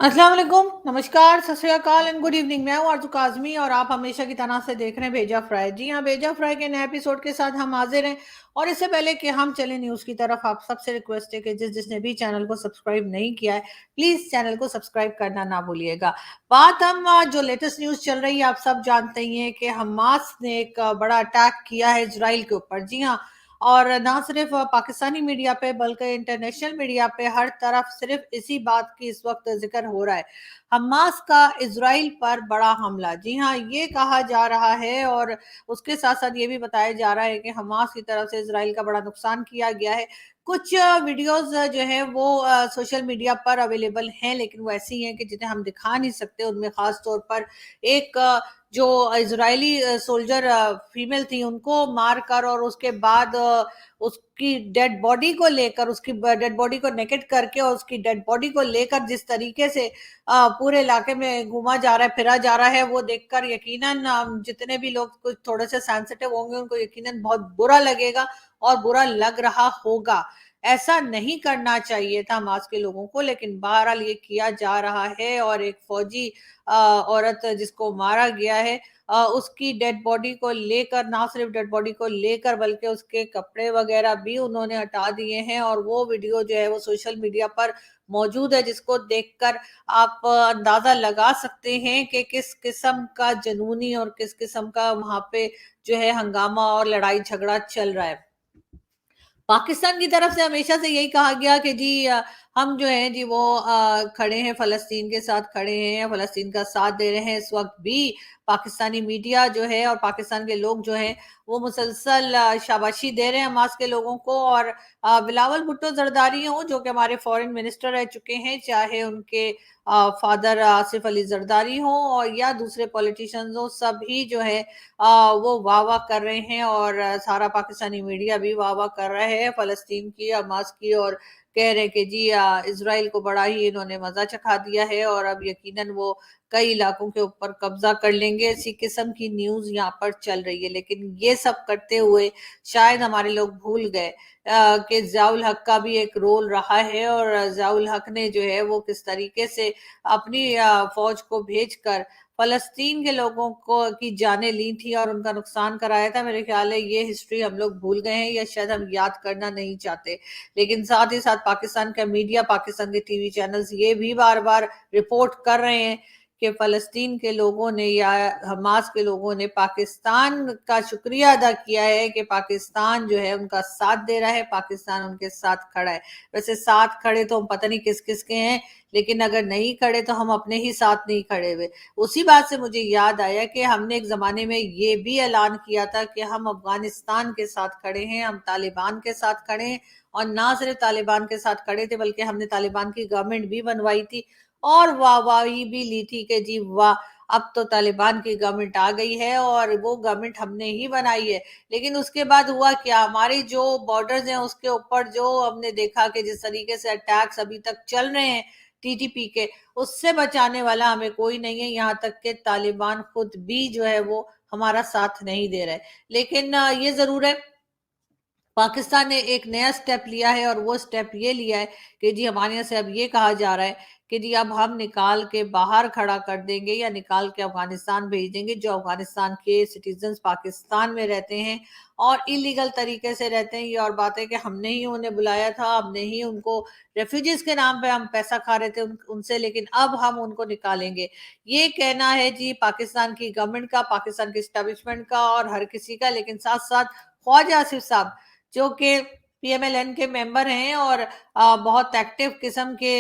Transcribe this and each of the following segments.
अस्सलाम वालेकुम, नमस्कार, सत श्री अकाल एंड गुड इवनिंग। मैं हूँ आरज़ू काज़मी और आप हमेशा की तरह से देख रहे हैं भेजा फ्राई। जी हाँ, भेजा फ्राई के नए एपिसोड के साथ हम हाजिर हैं। और इससे पहले कि हम चलें न्यूज़ की तरफ, आप सबसे रिक्वेस्ट है कि जिसने भी चैनल को सब्सक्राइब नहीं किया है, प्लीज़ चैनल को सब्सक्राइब करना ना भूलिएगा। बात हम जो लेटेस्ट न्यूज़ चल रही है, आप सब जानते ही हैं कि हमास ने एक बड़ा अटैक किया है इजराइल के ऊपर। जी हाँ, और ना सिर्फ पाकिस्तानी मीडिया पे बल्कि इंटरनेशनल मीडिया पे हर तरफ सिर्फ इसी बात की इस वक्त जिक्र हो रहा है, हमास का इजराइल पर बड़ा हमला। जी हाँ, ये कहा जा रहा है और उसके साथ साथ ये भी बताया जा रहा है कि हमास की तरफ से इजराइल का बड़ा नुकसान किया गया है। कुछ वीडियोस जो है वो सोशल मीडिया पर अवेलेबल हैं, लेकिन वो ऐसी हैं कि जिन्हें हम दिखा नहीं सकते। उनमें खास तौर पर एक जो इजरायली सोल्जर फीमेल थी, उनको मार कर और उसके बाद उसकी डेड बॉडी को लेकर, उसकी डेड बॉडी को नेकेट करके और उसकी डेड बॉडी को लेकर जिस तरीके से पूरे इलाके में घूमा जा रहा है, फिरा जा रहा है, वो देखकर यकीनन जितने भी लोग कुछ थोड़े से सेंसिटिव होंगे उनको यकीनन बहुत बुरा लगेगा और बुरा लग रहा होगा। ऐसा नहीं करना चाहिए था हमास के लोगों को, लेकिन बहरहाल ये किया जा रहा है। और एक फौजी औरत जिसको मारा गया है, उसकी डेड बॉडी को लेकर, ना सिर्फ डेड बॉडी को लेकर बल्कि उसके कपड़े वगैरह भी उन्होंने हटा दिए हैं। और वो वीडियो जो है वो सोशल मीडिया पर मौजूद है, जिसको देखकर आप अंदाजा लगा सकते हैं कि किस किस्म का जुनूनी और किस किस्म का वहां पे जो है हंगामा और लड़ाई झगड़ा चल रहा है। पाकिस्तान की तरफ से हमेशा से यही कहा गया कि जी हम जो हैं जी वो खड़े हैं, फ़लस्तीन के साथ खड़े हैं, फ़लस्तीन का साथ दे रहे हैं। इस वक़्त भी पाकिस्तानी मीडिया जो है और पाकिस्तान के लोग जो हैं वो मुसलसल शाबाशी दे रहे हैं हमास के लोगों को। और बिलावल भुट्टो ज़रदारी हों जो कि हमारे फ़ॉरेन मिनिस्टर रह चुके हैं, चाहे उनके फादर आसिफ अली ज़रदारी हों और या दूसरे पॉलिटिशियंस हों, सभी जो है वो वाह-वाह कर रहे हैं। और सारा पाकिस्तानी मीडिया भी वाह-वाह कर रहा है फ़लस्तीन की, हमास की, और कह रहे हैं कि जी इज़राइल को बड़ा ही इन्होंने मज़ा चखा दिया है और अब यकीनन वो कई इलाकों के ऊपर कब्ज़ा कर लेंगे। इसी किस्म की न्यूज़ यहाँ पर चल रही है। लेकिन ये सब करते हुए शायद हमारे लोग भूल गए कि ज़ियाउल हक का भी एक रोल रहा है। और ज़ियाउल हक ने जो है वो किस तरीके से अपनी फ़ौज को भेजकर फ़लस्तीन के लोगों को की जानें ली थी और उनका नुकसान कराया था। मेरे ख़्याल है ये हिस्ट्री हम लोग भूल गए हैं या शायद हम याद करना नहीं चाहते। लेकिन साथ ही साथ पाकिस्तान का मीडिया, पाकिस्तान के टीवी चैनल्स ये भी बार-बार रिपोर्ट कर रहे हैं कि फ़लस्तीन के लोगों ने या हमास के लोगों ने पाकिस्तान का शुक्रिया अदा किया है कि पाकिस्तान जो है उनका साथ दे रहा है, पाकिस्तान उनके साथ खड़ा है। वैसे साथ खड़े तो हम पता नहीं किस-किस के हैं, लेकिन अगर नहीं खड़े तो हम अपने ही साथ नहीं खड़े हुए। उसी बात से मुझे याद आया कि हमने एक ज़माने में ये भी ऐलान किया था कि हम अफ़गानिस्तान के साथ खड़े हैं, हम तालिबान के साथ खड़े हैं। और ना सिर्फ़ तालिबान के साथ खड़े थे बल्कि हमने तालिबान की गवर्नमेंट भी बनवाई थी और वाहवाही भी ली थी कि जी वाह! अब तो तालिबान की गवर्नमेंट आ गई है और वो गवर्नमेंट हमने ही बनाई है। लेकिन उसके बाद हुआ क्या? हमारी जो बॉर्डर्स हैं उसके ऊपर जो हमने देखा कि जिस तरीके से अटैक्स अभी तक चल रहे हैं टीटीपी के, उससे बचाने वाला हमें कोई नहीं है। यहाँ तक कि तालिबान खुद भी जो है वो हमारा साथ नहीं दे रहा है। लेकिन ये ज़रूर है, पाकिस्तान ने एक नया स्टेप लिया है और वो स्टेप ये लिया है कि जी हमारे यहाँ से अब ये कहा जा रहा है कि जी अब हम निकाल के बाहर खड़ा कर देंगे या निकाल के अफगानिस्तान भेज देंगे जो अफगानिस्तान के सिटीजन्स पाकिस्तान में रहते हैं और इलीगल तरीके से रहते हैं। ये और बात है कि हमने ही उन्हें बुलाया था, हमने ही उनको रेफ्यूजीज के नाम पे हम पैसा खा रहे थे उनसे, लेकिन अब हम उनको निकालेंगे। ये कहना है जी पाकिस्तान की गवर्नमेंट का, पाकिस्तान की एस्टेब्लिशमेंट का और हर किसी का। लेकिन साथ साथ ख्वाजा आसिफ साहब जो कि पीएमएलएन के मेंबर हैं और बहुत एक्टिव किस्म के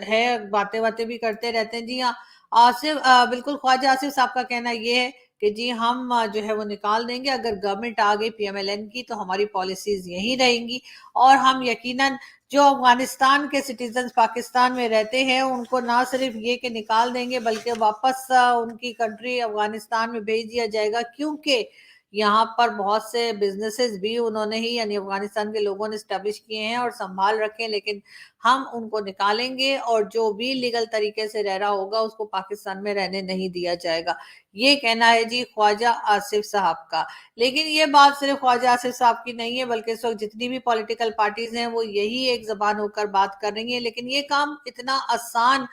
है, बातें-वातें भी करते रहते हैं। जी हाँ, आसिफ बिल्कुल ख्वाजा आसिफ साहब का कहना ये है कि जी हम जो है वो निकाल देंगे, अगर गवर्नमेंट आ गई पीएमएलएन की तो हमारी पॉलिसीज़ यही रहेंगी और हम यकीनन जो अफ़गानिस्तान के सिटीज़न्स पाकिस्तान में रहते हैं, उनको ना सिर्फ़ ये कि निकाल देंगे बल्कि वापस उनकी कंट्री अफ़गानिस्तान में भेज दिया जाएगा। क्योंकि यहाँ पर बहुत से बिज़नेसेस भी उन्होंने ही यानी अफ़गानिस्तान के लोगों ने एस्टेब्लिश किए हैं और सँभाल रखे हैं, लेकिन हम उनको निकालेंगे और जो भी लीगल तरीके से रह रहा होगा उसको पाकिस्तान में रहने नहीं दिया जाएगा। ये कहना है जी ख्वाजा आसिफ साहब का। लेकिन ये बात सिर्फ़ ख्वाजा आसिफ साहब की नहीं है बल्कि इस वक़्त जितनी भी पॉलिटिकल पार्टीज़ हैं वो यही एक ज़बान होकर बात कर रही हैं। लेकिन ये काम इतना आसान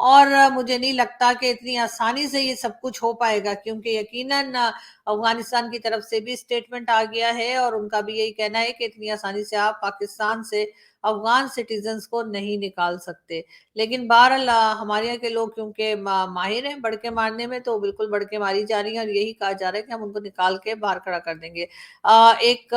اور مجھے نہیں لگتا کہ اتنی آسانی سے یہ سب کچھ ہو پائے گا، کیونکہ یقیناً افغانستان کی طرف سے بھی اسٹیٹمنٹ آ گیا ہے اور ان کا بھی یہی کہنا ہے کہ اتنی آسانی سے آپ پاکستان سے افغان سٹیزنز کو نہیں نکال سکتے۔ لیکن بہرحال ہمارے یہاں کے لوگ کیونکہ ماہر ہیں بڑکے مارنے میں، تو بالکل بڑکے ماری جا رہی ہیں اور یہی کہا جا رہا ہے کہ ہم ان کو نکال کے باہر کھڑا کر دیں گے۔ ایک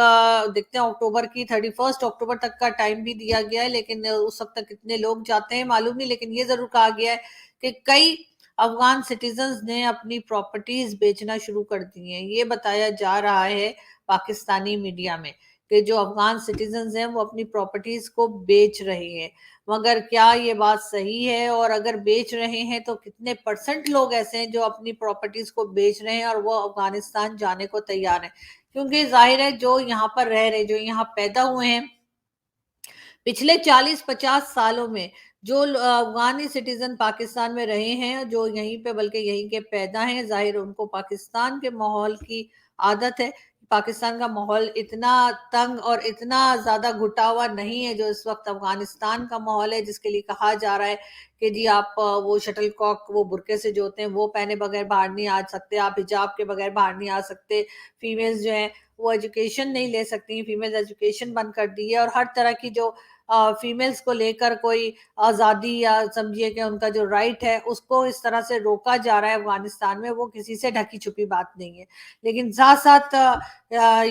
دیکھتے ہیں اکتوبر کی 31 اکتوبر تک کا ٹائم بھی دیا گیا ہے، لیکن اس وقت تک کتنے لوگ جاتے ہیں معلوم نہیں، لیکن یہ ضرور کہا گیا ہے کہ کئی افغان سٹیزنز نے اپنی پراپرٹیز بیچنا شروع کر دی ہیں۔ یہ بتایا جا رہا ہے پاکستانی میڈیا میں کہ جو افغان سٹیزنز ہیں وہ اپنی پراپرٹیز کو بیچ رہے ہیں، مگر کیا یہ بات صحیح ہے؟ اور اگر بیچ رہے ہیں تو کتنے پرسنٹ لوگ ایسے ہیں جو اپنی پراپرٹیز کو بیچ رہے ہیں اور وہ افغانستان جانے کو تیار ہیں؟ کیونکہ ظاہر ہے جو یہاں پر رہ رہے، جو یہاں پیدا ہوئے ہیں، پچھلے 40-50 سالوں میں جو افغانی سٹیزن پاکستان میں رہے ہیں، جو یہیں پہ بلکہ یہیں کے پیدا ہیں، ظاہر ان کو پاکستان کے ماحول کی عادت ہے۔ پاکستان کا ماحول اتنا تنگ اور اتنا زیادہ گھٹا ہوا نہیں ہے جو اس وقت افغانستان کا ماحول ہے، جس کے لیے کہا جا رہا ہے کہ جی آپ وہ شٹل کاک، وہ برقعے سے جو ہوتے ہیں وہ پہنے بغیر باہر نہیں آ سکتے، آپ حجاب کے بغیر باہر نہیں آ سکتے، فیمیلز جو ہیں وہ ایجوکیشن نہیں لے سکتی، فیمیل ایجوکیشن بند کر دی ہے، اور ہر طرح کی جو فیمیلز کو لے کر کوئی آزادی یا سمجھیے کہ ان کا جو رائٹ ہے اس کو اس طرح سے روکا جا رہا ہے افغانستان میں، وہ کسی سے ڈھکی چھپی بات نہیں ہے۔ لیکن ساتھ ساتھ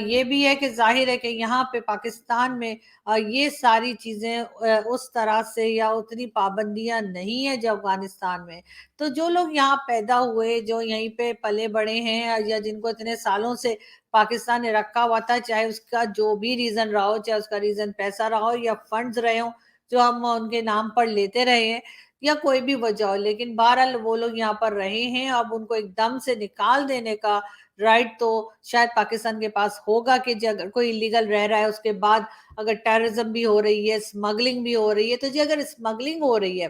یہ بھی ہے کہ ظاہر ہے کہ یہاں پہ پاکستان میں یہ ساری چیزیں اس طرح سے یا اتنی پابندیاں نہیں ہیں جو افغانستان میں۔ تو جو لوگ یہاں پیدا ہوئے، جو یہیں پہ پلے بڑے ہیں، یا جن کو اتنے سالوں سے پاکستان نے رکھا ہوا تھا، چاہے اس کا جو بھی ریزن رہا ہو، چاہے اس کا ریزن پیسہ رہا ہو یا فنڈز رہے ہوں جو ہم ان کے نام پر لیتے رہے ہیں، یا کوئی بھی وجہ ہو، لیکن بہرحال وہ لوگ یہاں پر رہے ہیں۔ اب ان کو ایک دم سے نکال دینے کا رائٹ تو شاید پاکستان کے پاس ہوگا کہ جی اگر کوئی انلیگل رہ رہا ہے، اس کے بعد اگر ٹیررزم بھی ہو رہی ہے، اسمگلنگ بھی ہو رہی ہے، تو جی اگر اسمگلنگ ہو رہی ہے،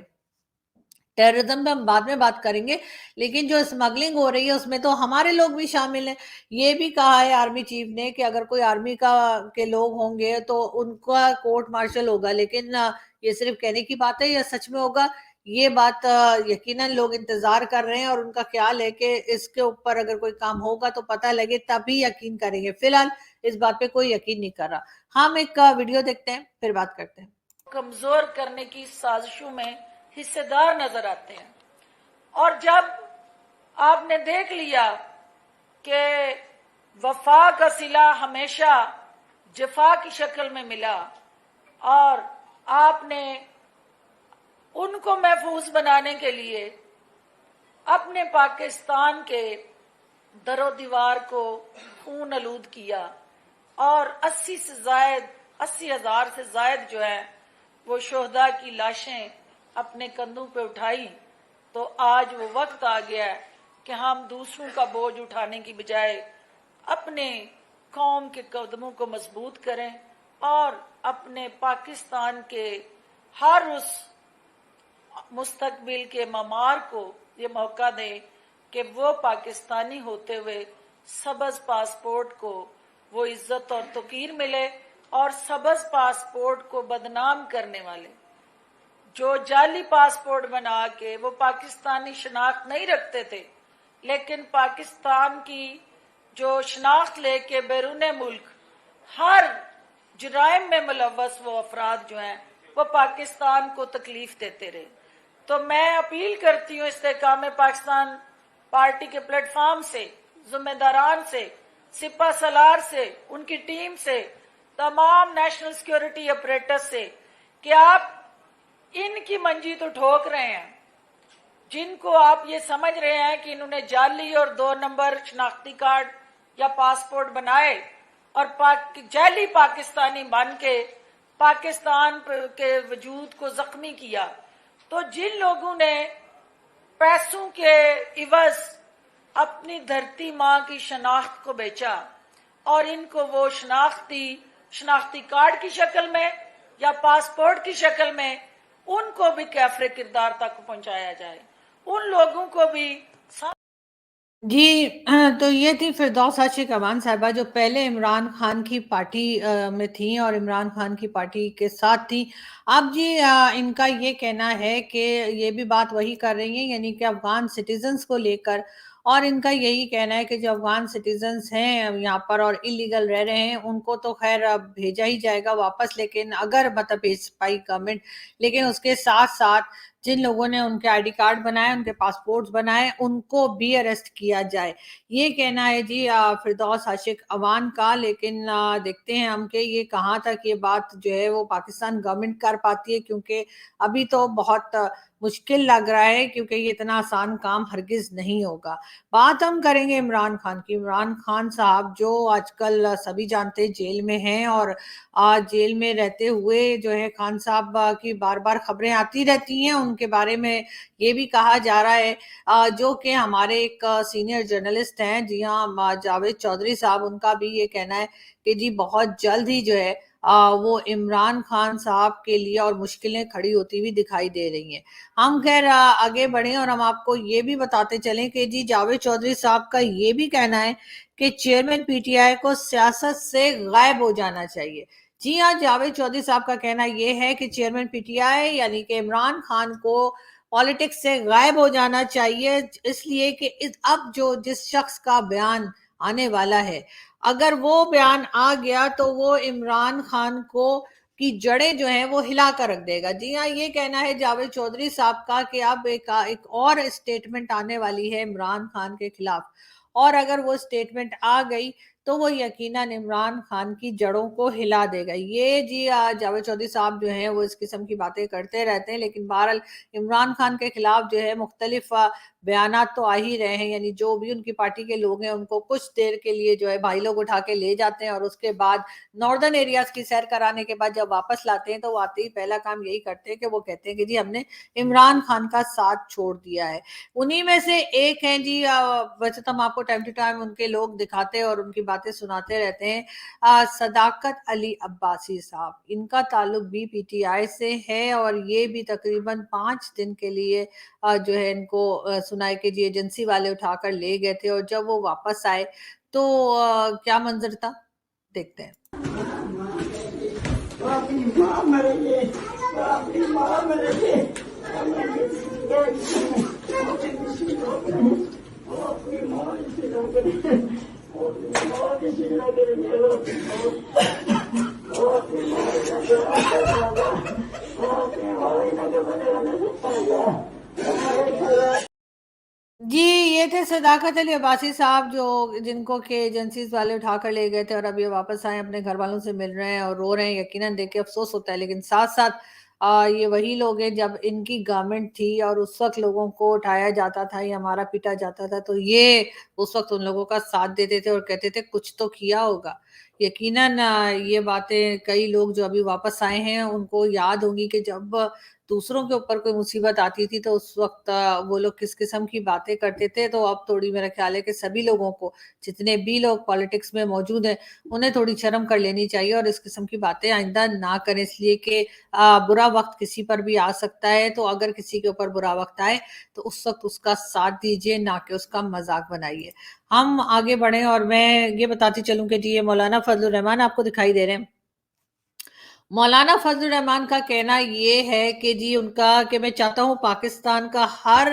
ٹیررزم میں ہم بعد میں بات کریں گے، لیکن جو اسمگلنگ ہو رہی ہے اس میں تو ہمارے لوگ بھی شامل ہیں۔ یہ بھی کہا ہے آرمی چیف نے کہ اگر کوئی آرمی کے لوگ ہوں گے تو ان کا کورٹ مارشل ہوگا، لیکن یہ صرف کہنے کی بات ہے یا سچ میں ہوگا، یہ بات یقیناً لوگ انتظار کر رہے ہیں، اور ان کا خیال ہے کہ اس کے اوپر اگر کوئی کام ہوگا تو پتہ لگے تبھی یقین کریں گے۔ فی الحال اس بات پہ کوئی یقین نہیں کر رہا۔ ہم ایک ویڈیو دیکھتے ہیں پھر بات کرتے ہیں۔ کمزور کرنے کی سازشوں میں حصے دار نظر آتے ہیں، اور جب آپ نے دیکھ لیا کہ وفا کا صلہ ہمیشہ جفا کی شکل میں ملا، اور آپ نے ان کو محفوظ بنانے کے لیے اپنے پاکستان کے در و دیوار کو خون آلود کیا، اور 80,000 سے زائد جو ہے وہ شہداء کی لاشیں اپنے کندھوں پہ اٹھائی، تو آج وہ وقت آ گیا ہے کہ ہم دوسروں کا بوجھ اٹھانے کی بجائے اپنے قوم کے قدموں کو مضبوط کریں، اور اپنے پاکستان کے ہر اس مستقبل کے معمار کو یہ موقع دیں کہ وہ پاکستانی ہوتے ہوئے سبز پاسپورٹ کو وہ عزت اور توقیر ملے، اور سبز پاسپورٹ کو بدنام کرنے والے جو جعلی پاسپورٹ بنا کے وہ پاکستانی شناخت نہیں رکھتے تھے، لیکن پاکستان کی جو شناخت لے کے بیرون ملک ہر جرائم میں ملوث وہ افراد جو ہیں وہ پاکستان کو تکلیف دیتے رہے۔ تو میں اپیل کرتی ہوں استحکام پاکستان پارٹی کے پلیٹ فارم سے، ذمہ داران سے، سپہ سالار سے، ان کی ٹیم سے، تمام نیشنل سیکیورٹی اپریٹس سے، کہ آپ ان کی منجی تو ٹھوک رہے ہیں، جن کو آپ یہ سمجھ رہے ہیں کہ انہوں نے جعلی اور 2 نمبر شناختی کارڈ یا پاسپورٹ بنائے اور جعلی پاکستانی بن کے پاکستان کے وجود کو زخمی کیا۔ تو جن لوگوں نے پیسوں کے عوض اپنی دھرتی ماں کی شناخت کو بیچا، اور ان کو وہ شناختی کارڈ کی شکل میں یا پاسپورٹ کی شکل میں ان کو بھی کیفر کردار تک پہنچایا جائے، ان لوگوں کو بھی जी तो ये थी फिरदौस आशिक अमान साहिबा जो पहले इमरान खान की पार्टी में थी और इमरान खान की पार्टी के साथ थी। अब जी इनका ये कहना है कि ये भी बात वही कर रही हैं, यानी कि अफ़गान सिटीज़न्स को लेकर, और इनका यही कहना है कि जो अफ़गान सिटीज़न्स हैं यहाँ पर और इल्लीगल रह रहे हैं, उनको तो ख़ैर अब भेजा ही जाएगा वापस, लेकिन अगर मतलब भेज पाई गवर्नमेंट, लेकिन उसके साथ-साथ जिन लोगों ने उनके आईडी कार्ड बनाए, उनके पासपोर्ट्स बनाए, उनको भी अरेस्ट किया जाए। ये कहना है जी फिरदौस आशिक अवान का, लेकिन देखते हैं हम कि ये कहाँ तक ये बात जो है वो पाकिस्तान गवर्नमेंट कर पाती है, क्योंकि अभी तो बहुत मुश्किल लग रहा है, क्योंकि ये इतना आसान काम हरगिज़ नहीं होगा। बात हम करेंगे इमरान खान की। इमरान खान साहब जो आजकल सभी जानते हैं जेल में हैं, और जेल में रहते हुए जो है खान साहब की बार-बार खबरें आती रहती हैं, उनके बारे में ये भी कहा जा रहा है जो कि हमारे एक सीनियर जर्नलिस्ट हैं, जी हाँ, जावेद चौधरी साहब, उनका भी ये कहना है कि जी बहुत जल्द ही जो है वो इमरान खान साहब के लिए और मुश्किलें खड़ी होती हुई दिखाई दे रही हैं। हम खैर आगे बढ़ें और हम आपको ये भी बताते चलें कि जी जावेद चौधरी साहब का ये भी कहना है कि चेयरमैन पीटीआई को सियासत से गायब हो जाना चाहिए। जी हाँ, जावेद चौधरी साहब का कहना ये है कि चेयरमैन पीटीआई यानी कि इमरान खान को पॉलिटिक्स से गायब हो जाना चाहिए, इसलिए कि अब जो जिस शख्स का बयान आने वाला है, अगर वो बयान आ गया तो वो इमरान खान को की जड़ें जो हैं वो हिला कर रख देगा। जी हाँ, ये कहना है जावेद चौधरी साहब का कि अब एक और स्टेटमेंट आने वाली है इमरान खान के खिलाफ, और अगर वो स्टेटमेंट आ गई तो वो यकीनन इमरान खान की जड़ों को हिला देगा। ये जी जावेद चौधरी साहब जो हैं वो इस किस्म की बातें करते रहते हैं, लेकिन बहरहाल इमरान खान के खिलाफ जो है मुख्तलिफ बयानात तो आ ही रहे हैं, यानी जो भी उनकी पार्टी के लोग हैं उनको कुछ देर के लिए जो है भाई लोग उठा के ले जाते हैं, और उसके बाद नॉर्दर्न एरियाज की सैर कराने के बाद जब वापस लाते हैं तो वो आते ही पहला काम यही करते हैं कि वो कहते हैं कि जी हमने इमरान खान का साथ छोड़ दिया है। उन्हीं में से एक हैं जी वैसे तो हम आपको टाइम टू टाइम उनके लोग दिखाते हैं और उनकी बातें सुनाते रहते हैं, सदाकत अली अब्बासी साहब, इनका ताल्लुक भी पीटीआई से है, और ये भी तकरीबन 5 दिन के लिए जो है इनको सुना है कि जी एजेंसी वाले उठाकर ले गए थे, और जब वो वापस आए तो क्या मंजर था, देखते हैं। जी, ये थे सदाकत अली अब्बासी साहब जो जिनको के एजेंसीज़ वाले उठाकर ले गए थे, और अब ये वापस आए, अपने घरवालों से मिल रहे हैं और रो रहे हैं। यकीनन देख के अफ़सोस होता है, लेकिन साथ-साथ ये वही लोग हैं जब इनकी गवर्नमेंट थी और उस वक़्त लोगों को उठाया जाता था या मारा पीटा जाता था, तो ये उस वक़्त उन लोगों का साथ देते थे और कहते थे कुछ तो किया होगा। यकीनन ये बातें कई लोग जो अभी वापस आए हैं उनको याद होंगी कि जब दूसरों के ऊपर कोई मुसीबत आती थी तो उस वक़्त वो लोग किस किस्म की बातें करते थे। तो अब थोड़ी मेरा ख़्याल है कि सभी लोगों को, जितने भी लोग पॉलिटिक्स में मौजूद हैं, उन्हें थोड़ी शर्म कर लेनी चाहिए और इस किस्म की बातें आइंदा ना करें, इसलिए कि बुरा वक़्त किसी पर भी आ सकता है, तो अगर किसी के ऊपर बुरा वक़्त आए, तो उस वक़्त उसका साथ दीजिए, ना कि उसका मज़ाक बनाइए। हम आगे बढ़ें और मैं ये बताती चलूँ कि जी ये मौलाना फज़लुर रहमान आपको दिखाई दे रहे हैं। मौलाना फजल रहमान का कहना ये है कि जी उनका कि मैं चाहता हूँ पाकिस्तान का हर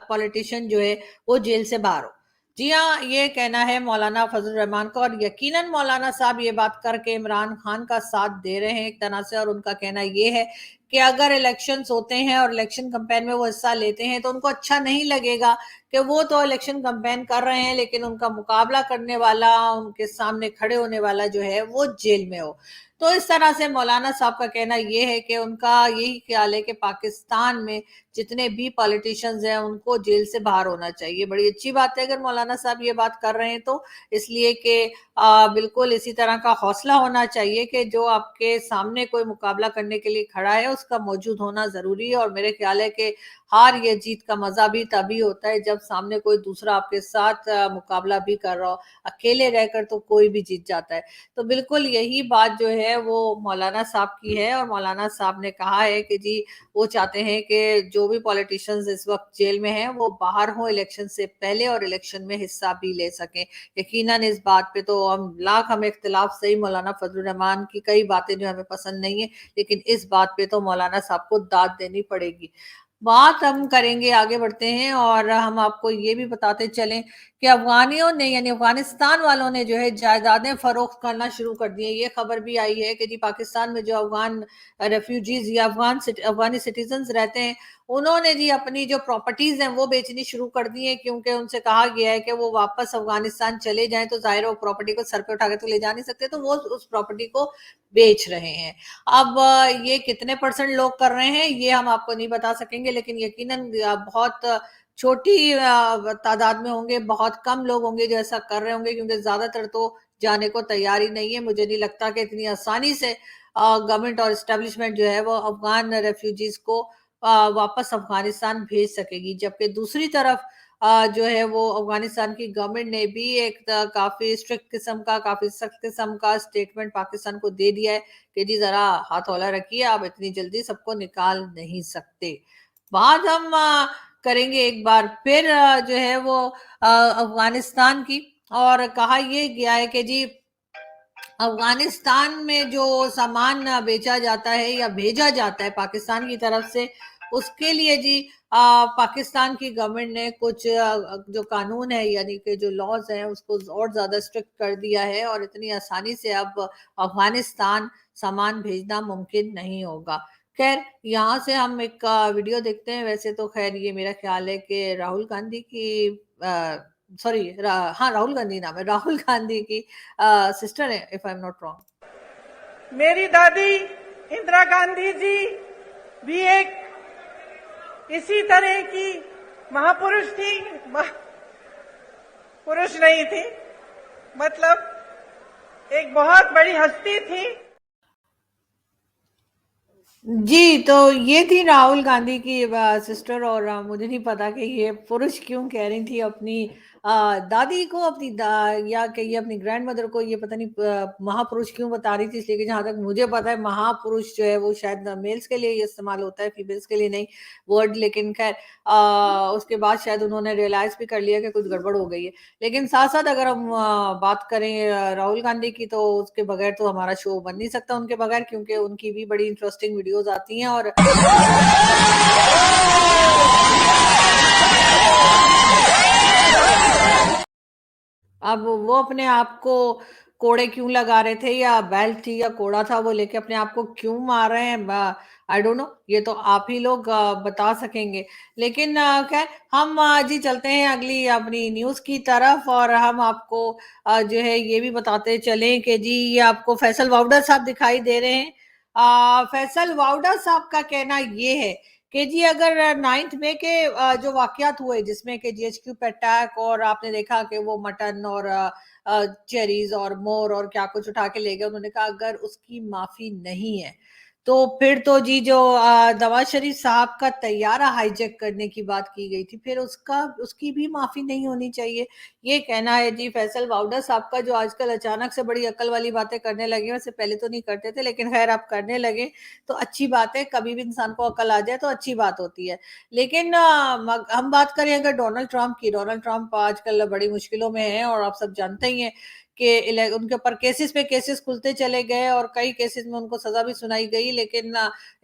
पॉलिटिशियन जो है वो जेल से बाहर हो। जी हाँ, ये कहना है मौलाना फजल रहमान का, और यकीनन मौलाना साहब ये बात करके इमरान खान का साथ दे रहे हैं एक तरह से, और उनका कहना ये है कि अगर इलेक्शंस होते हैं और इलेक्शन कैंपेन में वो हिस्सा लेते हैं तो उनको अच्छा नहीं लगेगा कि वो तो इलेक्शन कैंपेन कर रहे हैं लेकिन उनका मुकाबला करने वाला, उनके सामने खड़े होने वाला जो है वो जेल में हो। तो इस तरह से मौलाना साहब का कहना ये है कि उनका यही ख्याल है कि पाकिस्तान में जितने भी पॉलिटिशियंस हैं उनको जेल से बाहर होना चाहिए। बड़ी अच्छी बात है अगर मौलाना साहब ये बात कर रहे हैं तो, इसलिए कि बिल्कुल इसी तरह का हौसला होना चाहिए कि जो आपके सामने कोई मुकाबला करने के लिए खड़ा है सपोर्टर्स का मौजूद होना जरूरी है। और मेरे ख्याल है कि हार या जीत का मजा भी तभी होता है जब सामने कोई दूसरा आपके साथ मुकाबला भी कर रहा हो। अकेले रहकर तो कोई भी जीत जाता है। तो बिल्कुल यही बात जो है वो मौलाना साहब की है, और मौलाना साहब ने कहा है कि जी वो चाहते हैं कि जो भी पॉलिटिशियंस इस वक्त जेल में हैं वो बाहर हो इलेक्शन से पहले और इलेक्शन में हिस्सा भी ले सकें। यकीनन इस बात पे तो हमें इख्तिलाफ, सही मौलाना फजलुर रहमान की कई बातें जो हमें पसंद नहीं है, लेकिन इस बात पे तो मौलाना साहब को दाद देनी पड़ेगी। बात हम करेंगे, आगे बढ़ते हैं और हम आपको ये भी बताते चलें कि अफगानियों ने यानी अफगानिस्तान वालों ने जो है जायदादें फरोख्त करना शुरू कर दी है। ये खबर भी आई है कि जी पाकिस्तान में जो अफगान रेफ्यूजीज या अफगानी सिटीजन्स रहते हैं उन्होंने जी अपनी जो प्रॉपर्टीज हैं वो बेचनी शुरू कर दी है, क्योंकि उनसे कहा गया है कि वो वापस अफगानिस्तान चले जाएं तो जाहिर है वो प्रॉपर्टी को सर पे उठा के तो ले जा नहीं सकते, तो वो उस प्रॉपर्टी को बेच रहे हैं। अब ये कितने परसेंट लोग कर रहे हैं ये हम आपको नहीं बता सकेंगे, लेकिन यकीनन बहुत छोटी तादाद में होंगे, बहुत कम लोग होंगे जो ऐसा कर रहे होंगे, क्योंकि ज्यादातर तो जाने को तैयार ही नहीं है। मुझे नहीं लगता कि इतनी आसानी से गवर्नमेंट और एस्टेब्लिशमेंट जो है वो अफगान रेफ्यूजीज को वापस अफगानिस्तान भेज सकेगी। जबकि दूसरी तरफ जो है वो अफगानिस्तान की गवर्नमेंट ने भी एक काफी स्ट्रिक्ट किस्म का, काफी सख्त किस्म का स्टेटमेंट पाकिस्तान को दे दिया है कि जी जरा हाथ हौला रखिए, आप इतनी जल्दी सबको निकाल नहीं सकते। बात हम करेंगे एक बार फिर जो है वो अफगानिस्तान की, और कहा ये गया है कि जी अफगानिस्तान में जो सामान बेचा जाता है या भेजा जाता है पाकिस्तान की तरफ से, उसके लिए जी पाकिस्तान की गवर्नमेंट ने कुछ जो कानून है यानी कि जो लॉज हैं उसको और ज्यादा स्ट्रिक्ट कर दिया है, और इतनी आसानी से अब अफगानिस्तान सामान भेजना मुमकिन नहीं होगा। खैर यहाँ से हम एक वीडियो देखते हैं। वैसे तो खैर ये मेरा ख्याल है कि राहुल गांधी की हाँ राहुल गांधी नाम है, राहुल गांधी की सिस्टर है if I am not wrong. मेरी दादी इंदिरा गांधी जी भी एक इसी तरह की महापुरुष थी, पुरुष नहीं थी, मतलब एक बहुत बड़ी हस्ती थी। जी तो ये थी राहुल गांधी की सिस्टर, और मुझे नहीं पता कि ये पुरुष क्यों कह रही थी अपनी दादी को, या कि ये अपनी ग्रैंड मदर को, ये पता नहीं महापुरुष क्यों बता रही थी। इसलिए जहां तक मुझे पता है महापुरुष जो है वो शायद मेल्स के लिए इस्तेमाल होता है, फीमेल्स के लिए नहीं वर्ड। लेकिन खैर उसके बाद शायद उन्होंने रियलाइज भी कर लिया कि कुछ गड़बड़ हो गई है। लेकिन साथ साथ अगर हम बात करें राहुल गांधी की, तो उसके बगैर तो हमारा शो बन नहीं सकता उनके बगैर, क्योंकि उनकी भी बड़ी इंटरेस्टिंग वीडियोस आती हैं। और अब वो अपने आप को कोड़े क्यों लगा रहे थे, या बेल्ट थी या कोड़ा था वो लेके अपने आप को क्यों मार रहे हैं, आई डोंट नो, ये तो आप ही लोग बता सकेंगे। लेकिन खैर हम जी चलते हैं अगली अपनी न्यूज की तरफ, और हम आपको जो है ये भी बताते चलें कि जी ये आपको फैसल वाउडा साहब दिखाई दे रहे हैं। फैसल वाउडा साहब का कहना ये है कि जी अगर 9 मई के जो वाकयात हुए जिसमें कि जीएचक्यू पे अटैक, और आपने देखा कि वो मटन और चेरीज और मोर और क्या कुछ उठा के ले गए, उन्होंने कहा अगर उसकी माफी नहीं है तो फिर तो जी जो नवाज शरीफ साहब का तैयारा हाईजैक करने की बात की गई थी, फिर उसकी भी माफी नहीं होनी चाहिए। ये कहना है जी फैसल वाउडा साहब का, जो आजकल अचानक से बड़ी अक्ल वाली बातें करने लगे। वैसे पहले तो नहीं करते थे, लेकिन खैर आप करने लगे तो अच्छी बात है। कभी भी इंसान को अकल आ जाए तो अच्छी बात होती है। लेकिन हम बात करें अगर डोनाल्ड ट्रंप की, डोनाल्ड ट्रंप आजकल बड़ी मुश्किलों में है, और आप सब जानते ही हैं कि उनके ऊपर केसेस पे केसेस खुलते चले गए, और कई केसेस में उनको सजा भी सुनाई गई। लेकिन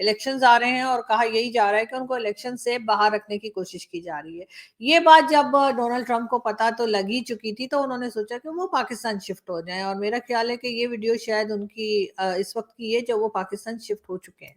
इलेक्शंस आ रहे हैं और कहा यही जा रहा है कि उनको इलेक्शन से बाहर रखने की कोशिश की जा रही है। ये बात जब डोनाल्ड ट्रंप को पता तो लग ही चुकी थी, तो उन्होंने सोचा कि वो पाकिस्तान शिफ्ट हो जाए, और मेरा ख्याल है कि ये वीडियो शायद उनकी इस वक्त की है जब वो पाकिस्तान शिफ्ट हो चुके हैं।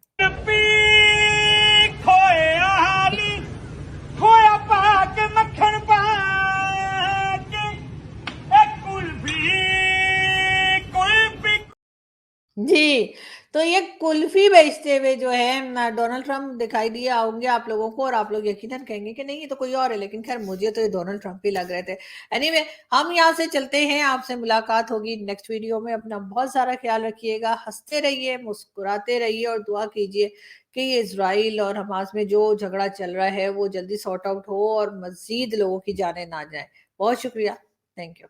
जी, तो ये कुल्फी बेचते हुए जो है डोनाल्ड ट्रंप दिखाई दिए होंगे आप लोगों को, और आप लोग यकीनन कहेंगे कि नहीं ये तो कोई और है, लेकिन खैर मुझे तो ये डोनाल्ड ट्रंप ही लग रहे थे। एनीवे, हम यहाँ से चलते हैं, आपसे मुलाकात होगी नेक्स्ट वीडियो में। अपना बहुत सारा ख्याल रखिएगा, हंसते रहिए, मुस्कुराते रहिए और दुआ कीजिए कि ये इजराइल और हमास में जो झगड़ा चल रहा है वो जल्दी सॉर्ट आउट हो और मजीद लोगों की जानें ना जाए। बहुत शुक्रिया, थैंक यू।